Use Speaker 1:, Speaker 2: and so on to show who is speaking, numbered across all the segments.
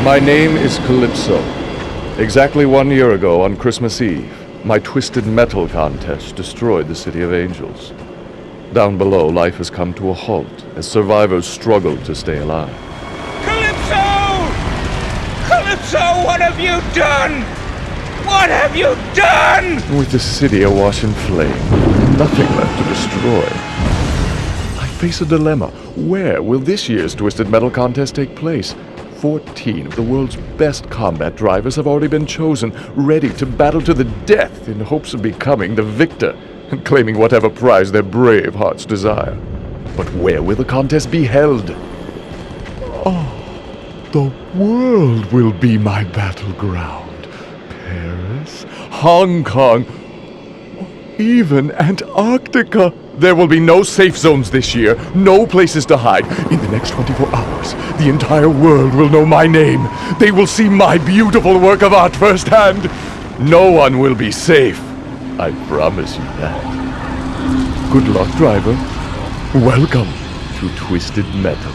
Speaker 1: My name is Calypso. Exactly 1 year ago, on Christmas Eve, my Twisted Metal contest destroyed the City of Angels. Down below, life has come to a halt as survivors struggle to stay alive.
Speaker 2: Calypso! Calypso, what have you done? What have you done?
Speaker 1: With the city awash in flame, nothing left to destroy. I face a dilemma. Where will this year's Twisted Metal contest take place? 14 of the world's best combat drivers have already been chosen, ready to battle to the death in hopes of becoming the victor and claiming whatever prize their brave hearts desire. But where will the contest be held? Oh, the world will be my battleground. Paris, Hong Kong, even Antarctica. There will be no safe zones this year, no places to hide. In the next 24 hours, the entire world will know my name. They will see my beautiful work of art firsthand. No one will be safe. I promise you that. Good luck, driver. Welcome to Twisted Metal.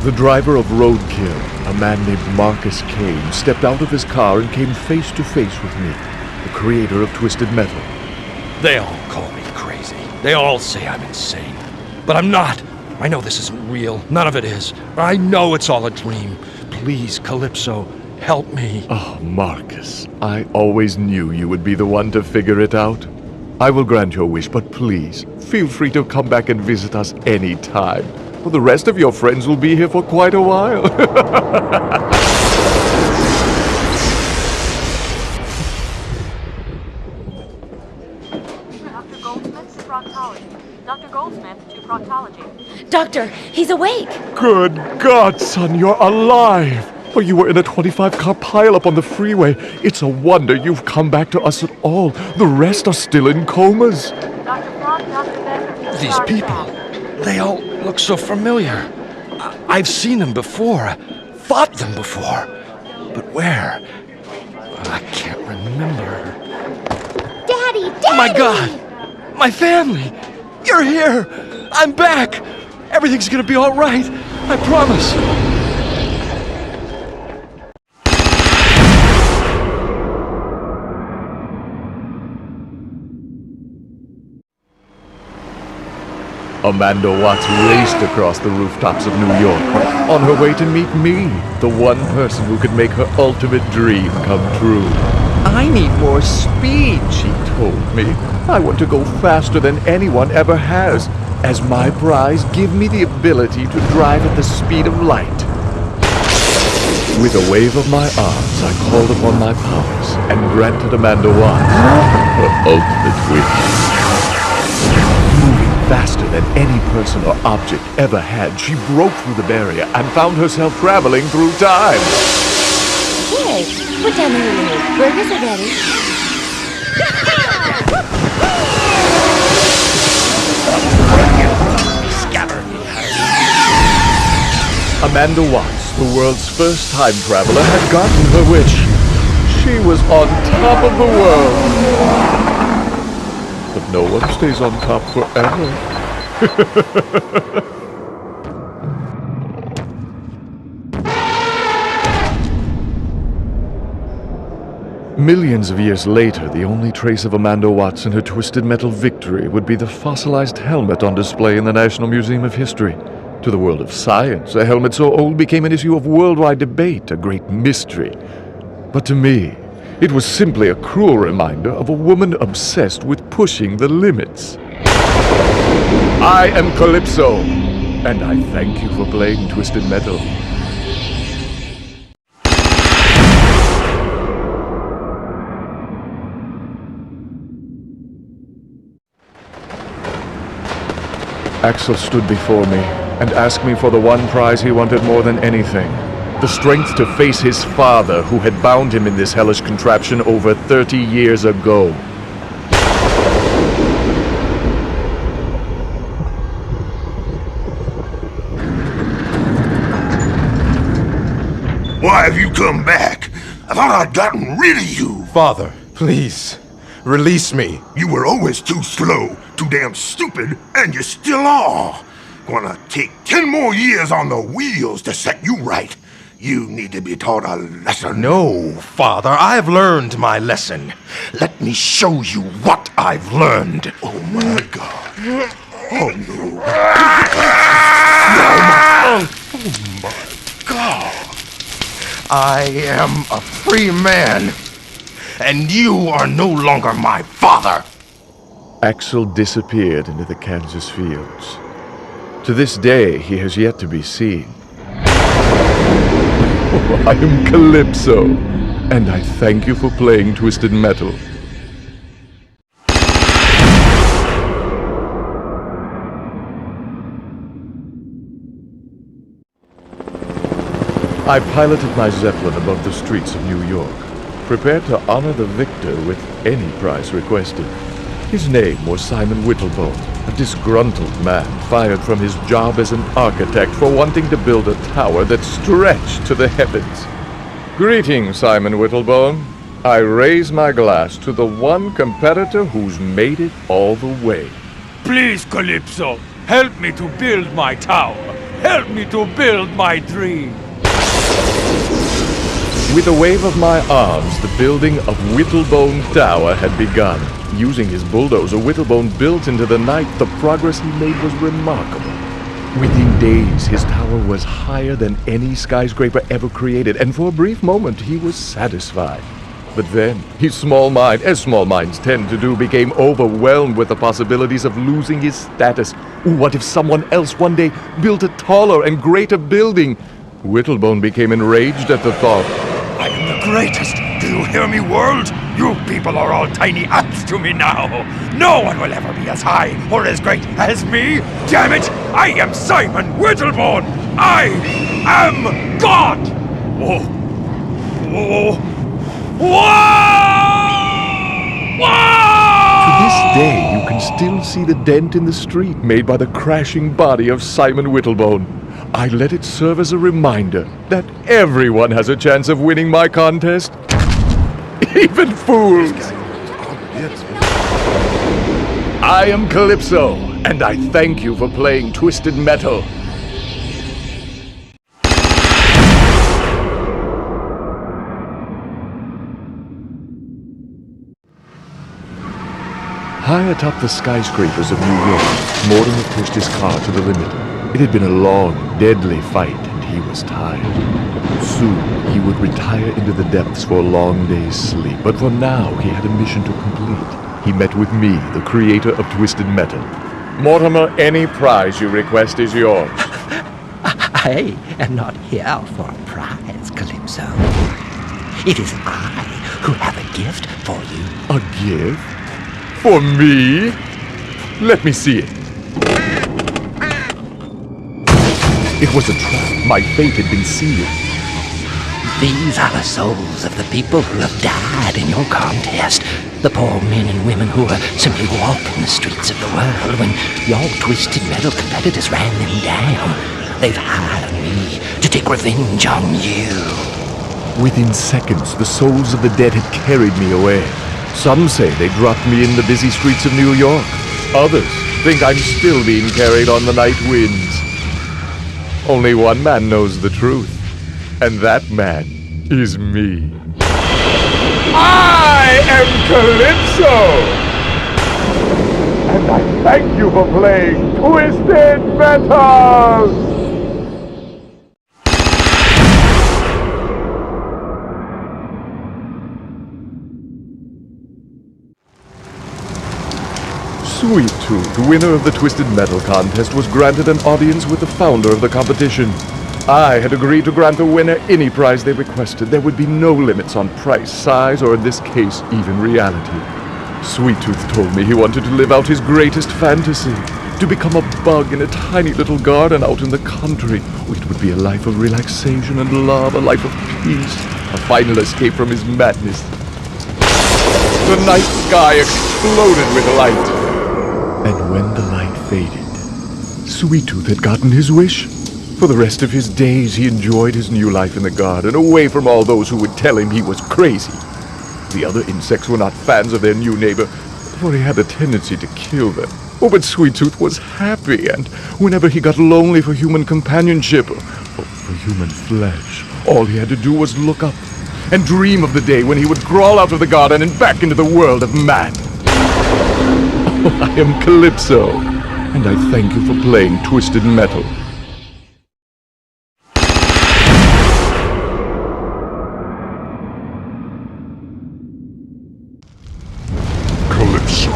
Speaker 1: The driver of Roadkill, a man named Marcus Kane, stepped out of his car and came face to face with me, the creator of Twisted Metal.
Speaker 3: They all call me crazy. They all say I'm insane. But I'm not. I know this isn't real. None of it is. I know it's all a dream. Please, Calypso, help me.
Speaker 1: Oh, Marcus, I always knew you would be the one to figure it out. I will grant your wish, but please, feel free to come back and visit us any time. Well, the rest of your friends will be here for quite a while.
Speaker 4: Dr. Goldsmith to proctology.
Speaker 5: Doctor, he's awake.
Speaker 1: Good God, son, you're alive. Oh, you were in a 25-car pileup on the freeway. It's a wonder you've come back to us at all. The rest are still in comas.
Speaker 4: Dr. Frank, Dr. Becker.
Speaker 3: These people, they all look so familiar. I've seen them before, fought them before. But where? I can't remember.
Speaker 5: Daddy!
Speaker 3: Oh my God! My family! You're here! I'm back! Everything's gonna be all right. I promise.
Speaker 1: Amanda Watts raced across the rooftops of New York on her way to meet me, the one person who could make her ultimate dream come true. I need more speed, she told me. I want to go faster than anyone ever has. As my prize, give me the ability to drive at the speed of light. With a wave of my arms, I called upon my powers and granted Amanda Watts her ultimate wish. Faster than any person or object ever had, she broke through the barrier and found herself traveling through time.
Speaker 5: Here, put down the remote. Burgers are ready.
Speaker 1: Amanda Watts, the world's first time traveler, had gotten her wish. She was on top of the world. But no one stays on top forever. Millions of years later, the only trace of Amanda Watts and her Twisted Metal victory would be the fossilized helmet on display in the National Museum of History. To the world of science, a helmet so old became an issue of worldwide debate, a great mystery. But to me, it was simply a cruel reminder of a woman obsessed with pushing the limits. I am Calypso, and I thank you for playing Twisted Metal. Axel stood before me and asked me for the one prize he wanted more than anything. The strength to face his father, who had bound him in this hellish contraption over 30 years ago.
Speaker 6: Why have you come back? I thought I'd gotten rid of you.
Speaker 7: Father, please, release me.
Speaker 6: You were always too slow, too damn stupid, and you still are. Gonna take 10 more years on the wheels to set you right. You need to be taught a lesson.
Speaker 3: No, Father, I've learned my lesson. Let me show you what I've learned.
Speaker 6: Oh my God. Oh no.
Speaker 3: Oh my God. I am a free man, and you are no longer my father.
Speaker 1: Axel disappeared into the Kansas fields. To this day, he has yet to be seen. I am Calypso, and I thank you for playing Twisted Metal. I piloted my Zeppelin above the streets of New York, prepared to honor the victor with any prize requested. His name was Simon Whittlebone, a disgruntled man fired from his job as an architect for wanting to build a tower that stretched to the heavens. Greetings, Simon Whittlebone. I raise my glass to the one competitor who's made it all the way.
Speaker 2: Please, Calypso, help me to build my tower. Help me to build my dream.
Speaker 1: With a wave of my arms, the building of Whittlebone Tower had begun. Using his bulldozer, Whittlebone built into the night. The progress he made was remarkable. Within days, his tower was higher than any skyscraper ever created, and for a brief moment, he was satisfied. But then, his small mind, as small minds tend to do, became overwhelmed with the possibilities of losing his status. What if someone else one day built a taller and greater building? Whittlebone became enraged at the thought.
Speaker 3: I am the greatest. Do you hear me, world? You people are all tiny ants to me now. No one will ever be as high or as great as me. Damn it! I am Simon Whittlebone. I am God. Whoa! Whoa! Whoa!
Speaker 1: To this day, you can still see the dent in the street made by the crashing body of Simon Whittlebone. I let it serve as a reminder that everyone has a chance of winning my contest. Even fools! I am Calypso, and I thank you for playing Twisted Metal. High atop the skyscrapers of New York, Mortimer pushed his car to the limit. It had been a long, deadly fight, and he was tired. Soon, he would retire into the depths for a long day's sleep, but for now, he had a mission to complete. He met with me, the creator of Twisted Metal. Mortimer, any prize you request is yours.
Speaker 7: I am not here for a prize, Calypso. It is I who have a gift for you.
Speaker 1: A gift? For me? Let me see it. It was a trap. My fate had been sealed.
Speaker 7: These are the souls of the people who have died in your contest. The poor men and women who are simply walking the streets of the world when your Twisted Metal competitors ran them down. They've hired me to take revenge on you.
Speaker 1: Within seconds, the souls of the dead had carried me away. Some say they dropped me in the busy streets of New York. Others think I'm still being carried on the night winds. Only one man knows the truth, and that man is me. I am Calypso! And I thank you for playing Twisted Metal! Sweet Tooth, winner of the Twisted Metal contest, was granted an audience with the founder of the competition. I had agreed to grant the winner any prize they requested. There would be no limits on price, size, or in this case, even reality. Sweet Tooth told me he wanted to live out his greatest fantasy, to become a bug in a tiny little garden out in the country. It would be a life of relaxation and love, a life of peace, a final escape from his madness. The night sky exploded with light. And when the light faded, Sweet Tooth had gotten his wish. For the rest of his days, he enjoyed his new life in the garden, away from all those who would tell him he was crazy. The other insects were not fans of their new neighbor, for he had a tendency to kill them. Oh, but Sweet Tooth was happy, and whenever he got lonely for human companionship, or for human flesh, all he had to do was look up and dream of the day when he would crawl out of the garden and back into the world of man. Oh, I am Calypso, and I thank you for playing Twisted Metal.
Speaker 6: Calypso,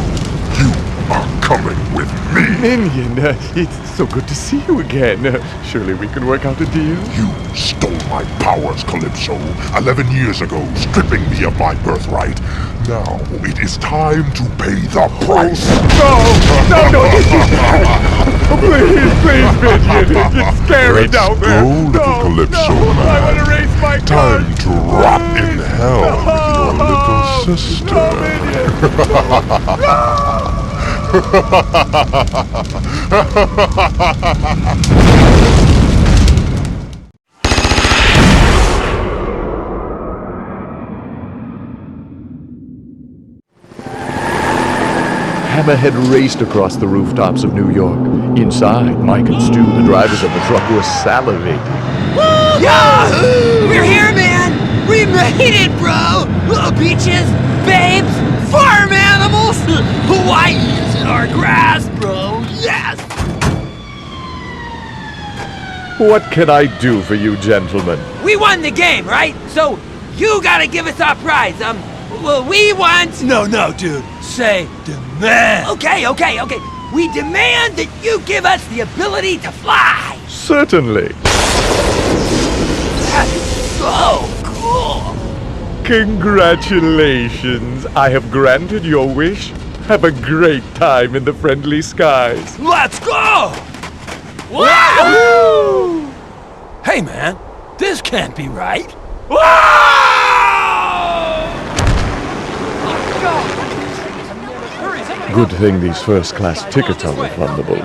Speaker 6: you are coming with me.
Speaker 1: Minion, it's so good to see you again. Surely we can work out a deal?
Speaker 6: You stole my powers, Calypso, 11 years ago, stripping me of my birthright. Now it is time to pay the price.
Speaker 1: No, please, Minion. It's scary
Speaker 6: Let's
Speaker 1: down there.
Speaker 6: go, little Calypso,
Speaker 1: I want
Speaker 6: man.
Speaker 1: to race my car.
Speaker 6: Time to rot in hell with your little sister.
Speaker 1: Hammerhead raced across the rooftops of New York. Inside, Mike and Stu, the drivers of the truck, were salivating.
Speaker 8: Yahoo! We're here, man! We made it, bro! Little beaches, babes, farm animals! Hawaii is in our grasp, bro! Yes!
Speaker 1: What can I do for you, gentlemen?
Speaker 8: We won the game, right? So, you gotta give us our prize. Well, we want... No, dude. Say demand. Okay. We demand that you give us the ability to fly.
Speaker 1: Certainly.
Speaker 8: That is so cool.
Speaker 1: Congratulations. I have granted your wish. Have a great time in the friendly skies.
Speaker 8: Let's go! Wahoo! Hey, man. This can't be right.
Speaker 1: Good thing these first-class tickets are refundable.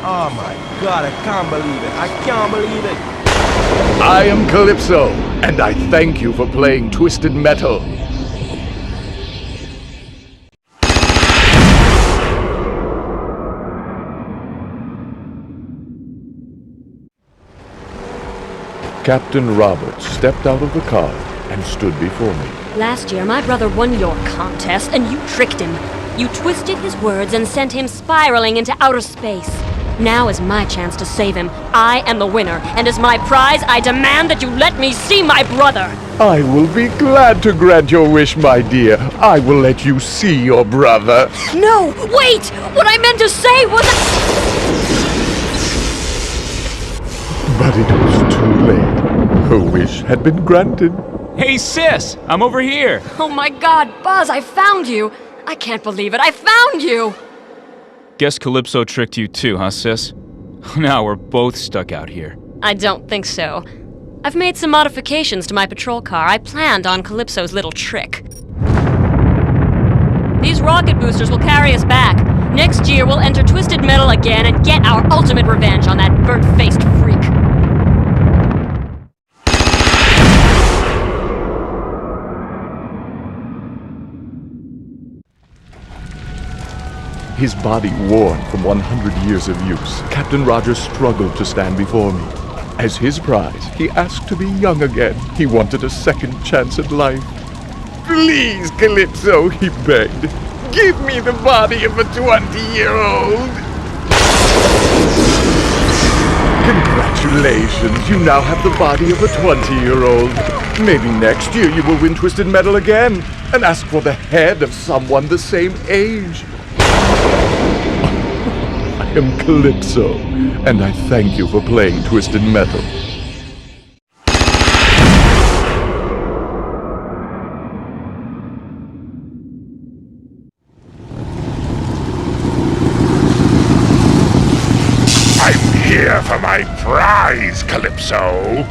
Speaker 9: Oh my god, I can't believe it. I can't believe it.
Speaker 1: I am Calypso, and I thank you for playing Twisted Metal. Captain Roberts stepped out of the car and stood before me.
Speaker 5: Last year, my brother won your contest, and you tricked him. You twisted his words and sent him spiraling into outer space. Now is my chance to save him. I am the winner, and as my prize, I demand that you let me see my brother!
Speaker 1: I will be glad to grant your wish, my dear. I will let you see your brother.
Speaker 5: No! Wait! What I meant to say was...
Speaker 1: But it was too late. Her wish had been granted.
Speaker 10: Hey, sis! I'm over here!
Speaker 5: Oh my god, Buzz, I found you! I can't believe it, I found you!
Speaker 10: Guess Calypso tricked you too, huh, sis? Now we're both stuck out here.
Speaker 5: I don't think so. I've made some modifications to my patrol car. I planned on Calypso's little trick. These rocket boosters will carry us back. Next year, we'll enter Twisted Metal again and get our ultimate revenge on that burnt-faced freak.
Speaker 1: His body worn from 100 years of use, Captain Rogers struggled to stand before me. As his prize, he asked to be young again. He wanted a second chance at life. Please, Calypso, he begged. Give me the body of a 20-year-old. Congratulations, you now have the body of a 20-year-old. Maybe next year you will win Twisted Metal again and ask for the head of someone the same age. I am Calypso, and I thank you for playing Twisted Metal.
Speaker 6: I'm here for my prize, Calypso.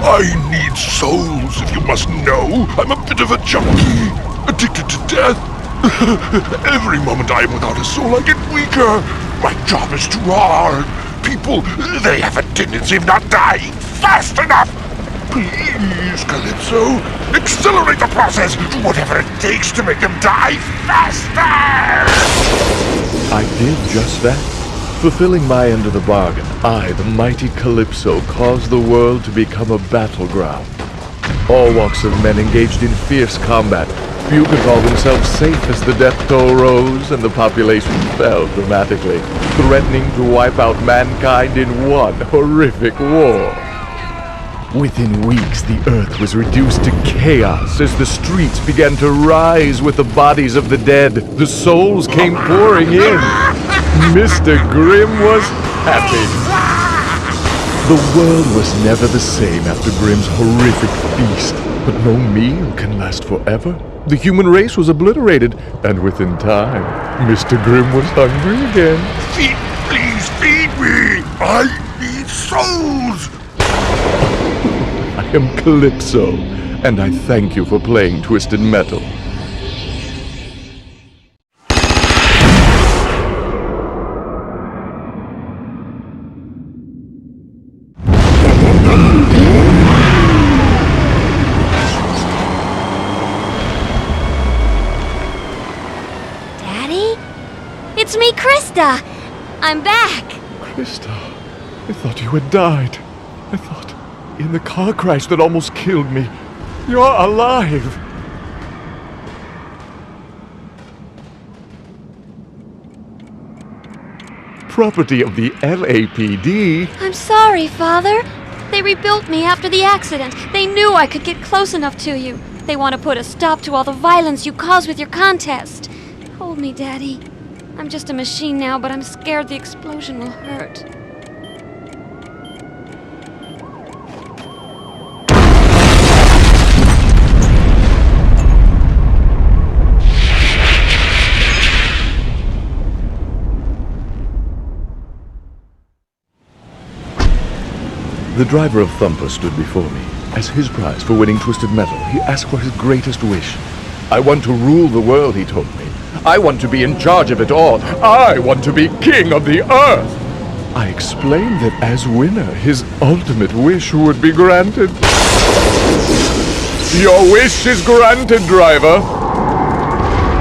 Speaker 6: I need souls, if you must know. I'm a bit of a junkie, addicted to death. Every moment I am without a soul, I get weaker. My job is too hard. People, they have a tendency of not dying fast enough. Please, Calypso, accelerate the process. Whatever it takes to make them die faster.
Speaker 1: did just that. Fulfilling my end of the bargain, I, the mighty Calypso, caused the world to become a battleground. All walks of men engaged in fierce combat. Few could call themselves safe as the death toll rose and the population fell dramatically, threatening to wipe out mankind in one horrific war. Within weeks, the Earth was reduced to chaos as the streets began to rise with the bodies of the dead. The souls came pouring in. Mr. Grimm was happy. The world was never the same after Grimm's horrific feast. But no meal can last forever. The human race was obliterated, and within time, Mr. Grimm was hungry again.
Speaker 6: Please feed me! I need souls!
Speaker 1: I am Calypso, and I thank you for playing Twisted Metal.
Speaker 5: Daddy? It's me, Krista! I'm back!
Speaker 1: Krista, I thought you had died. I thought, in the car crash that almost killed me, you're alive! Property of the LAPD?
Speaker 5: I'm sorry, Father. They rebuilt me after the accident. They knew I could get close enough to you. They want to put a stop to all the violence you caused with your contest. Hold me, Daddy. I'm just a machine now, but I'm scared the explosion will hurt.
Speaker 1: The driver of Thumper stood before me. As his prize for winning Twisted Metal, he asked for his greatest wish. I want to rule the world, he told me. I want to be in charge of it all. I want to be king of the earth. I explained that as winner, his ultimate wish would be granted. Your wish is granted, driver.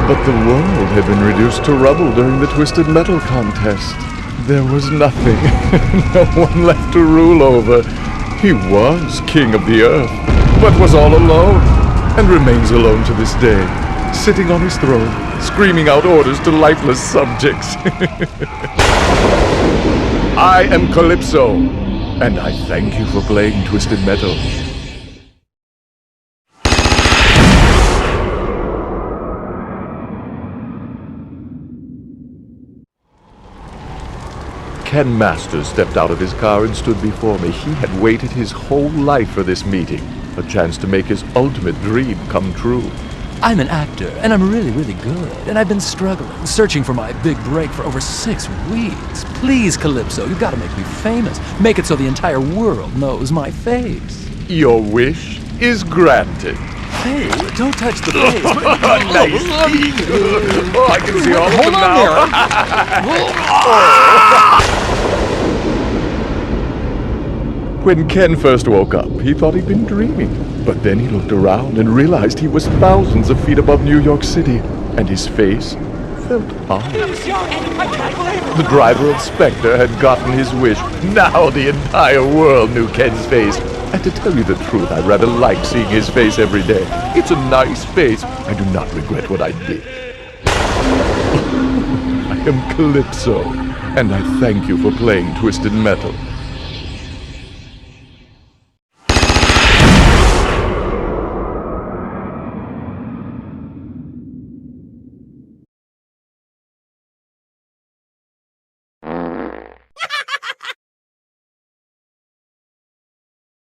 Speaker 1: But the world had been reduced to rubble during the Twisted Metal contest. There was nothing, no one left to rule over. He was king of the earth, but was all alone, and remains alone to this day, sitting on his throne, screaming out orders to lifeless subjects. I am Calypso, and I thank you for playing Twisted Metal. Ken Masters stepped out of his car and stood before me. He had waited his whole life for this meeting, a chance to make his ultimate dream come true.
Speaker 11: I'm an actor, and I'm really, really good, and I've been struggling, searching for my big break for over 6 weeks. Please, Calypso, you've got to make me famous. Make it so the entire world knows my face.
Speaker 1: Your wish is granted.
Speaker 11: Hey, don't touch the face.
Speaker 1: Nice. Oh, I can see all of them now. When Ken first woke up, he thought he'd been dreaming. But then he looked around and realized he was thousands of feet above New York City, and his face felt odd. The driver of Spectre had gotten his wish. Now the entire world knew Ken's face. And to tell you the truth, I rather like seeing his face every day. It's a nice face. I do not regret what I did. I am Calypso, and I thank you for playing Twisted Metal.